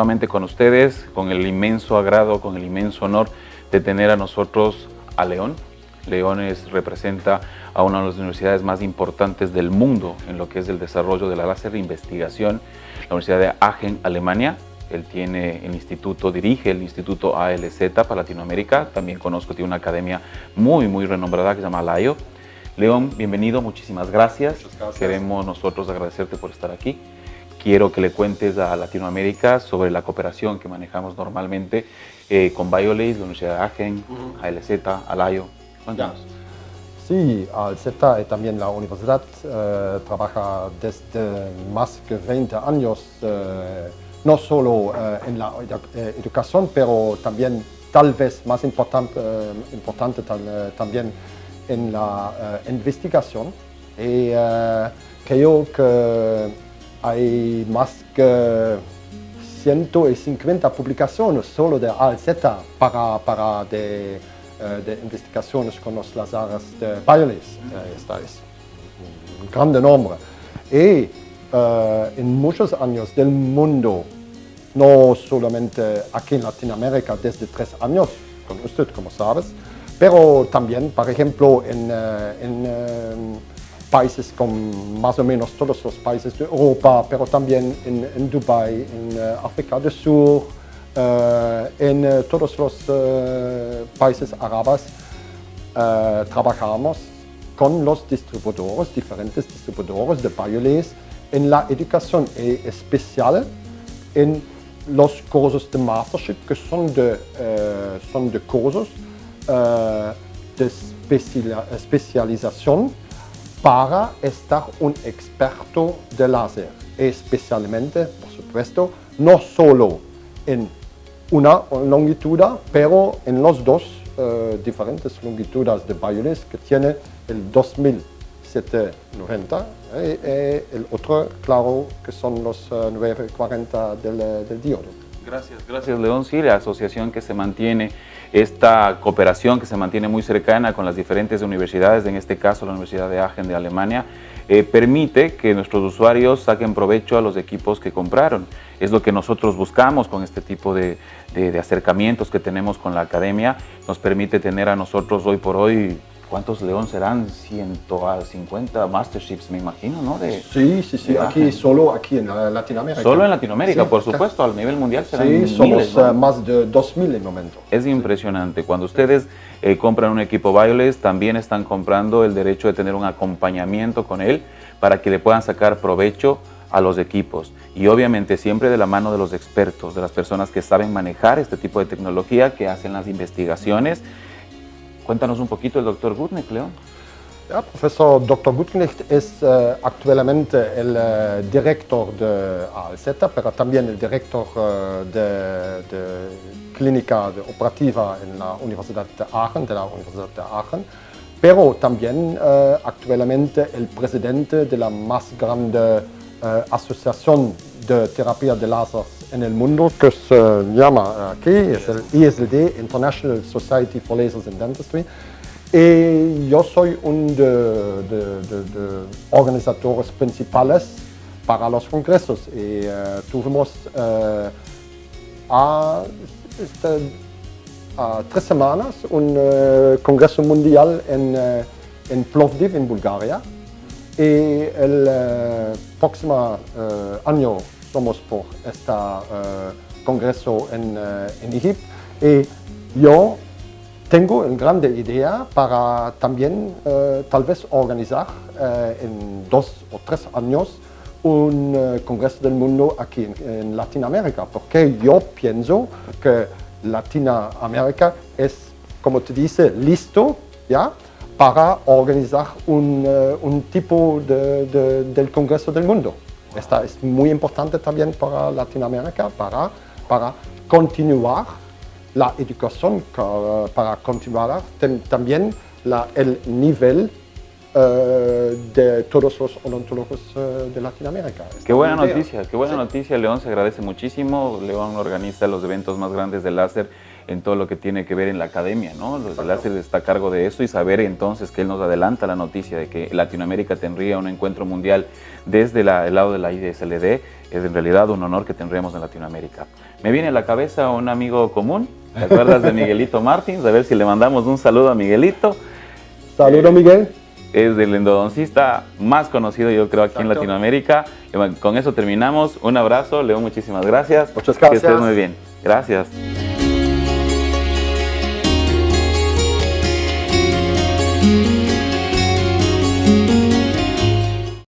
nuevamente con ustedes, con el inmenso agrado, con el inmenso honor de tener a nosotros a León. León representa a una de las universidades más importantes del mundo en lo que es el desarrollo de la láser de investigación, la Universidad de Aachen, Alemania. Él dirige el Instituto ALZ para Latinoamérica. También conozco, tiene una academia muy renombrada que se llama LAIO. León, bienvenido, muchísimas gracias. Muchas gracias. Queremos nosotros agradecerte por estar aquí. Quiero que le cuentes a Latinoamérica sobre la cooperación que manejamos normalmente con Biolase, la Universidad de Aachen, ALZ, ALAIO. Cuéntanos. Sí, ALZ y también la universidad trabaja desde más que 20 años, no solo en la educación, pero también tal vez más importante también en la investigación. Y creo que hay más que 150 publicaciones solo de ALZ de investigaciones con los láseres de Biolase. Esta es un grande nombre. Y en muchos años del mundo, no solamente aquí en Latinoamérica desde 3 años, con usted, como sabes, pero también, por ejemplo, en países con más o menos todos los países de Europa, pero también en Dubái, en África del Sur, en todos los países árabes, trabajamos con los distribuidores, diferentes distribuidores de Biolase en la educación especial en los cursos de mastership, que son de cursos de especialización para estar un experto de láser, especialmente, por supuesto, no solo en una longitud, pero en los dos diferentes longitudes de Biolase que tiene el 2790 y el otro, claro, que son los 940 del diodo. Gracias León. Sí, la asociación que se mantiene, esta cooperación que se mantiene muy cercana con las diferentes universidades, en este caso la Universidad de Aachen de Alemania, permite que nuestros usuarios saquen provecho a los equipos que compraron. Es lo que nosotros buscamos con este tipo de acercamientos que tenemos con la academia. Nos permite tener a nosotros hoy por hoy, ¿cuántos, León, serán? 150 masterships, me imagino, ¿no? Sí, solo aquí en Latinoamérica. Solo en Latinoamérica, sí, por supuesto, a nivel mundial serán sí, miles, somos ¿no? más de 2000 en el momento. Es impresionante. Cuando ustedes compran un equipo Biolase, también están comprando el derecho de tener un acompañamiento con él para que le puedan sacar provecho a los equipos. Y obviamente siempre de la mano de los expertos, de las personas que saben manejar este tipo de tecnología, que hacen las investigaciones. Cuéntanos un poquito el doctor Gutknecht, León. Ja, profesor Dr. Gutknecht es actualmente el director de ALZ, pero también el director de clínica operativa en la Universidad de Aachen, pero también actualmente el presidente de la más grande asociación de terapia de láser en el mundo, que se llama aquí, es el ISLD, International Society for Lasers in Dentistry. Y yo soy uno de organizadores principales para los congresos. Y tuvimos a 3 semanas un congreso mundial en Plovdiv, en Bulgaria. Y el próximo año somos por este congreso en Egipto. Y yo tengo una gran idea para también tal vez organizar en 2 o 3 años un congreso del mundo aquí en Latinoamérica, porque yo pienso que Latinoamérica es, como te dice, listo, ¿ya?, para organizar un tipo del Congreso del Mundo. Esta es muy importante también para Latinoamérica, para continuar la educación, para continuar también el nivel de todos los odontólogos de Latinoamérica. Qué buena noticia, León, se agradece muchísimo. León organiza los eventos más grandes de láser en todo lo que tiene que ver en la academia, ¿no? El láser está a cargo de eso y saber entonces que él nos adelanta la noticia de que Latinoamérica tendría un encuentro mundial desde el lado de la IDSLD, es en realidad un honor que tendríamos en Latinoamérica. Me viene a la cabeza un amigo común, ¿te acuerdas de Miguelito Martins? A ver si le mandamos un saludo a Miguelito. Saludo, Miguel. Es el endodoncista más conocido, yo creo, aquí en Latinoamérica. Y bueno, con eso terminamos. Un abrazo, León, muchísimas gracias. Muchas gracias. Que estés muy bien. Gracias.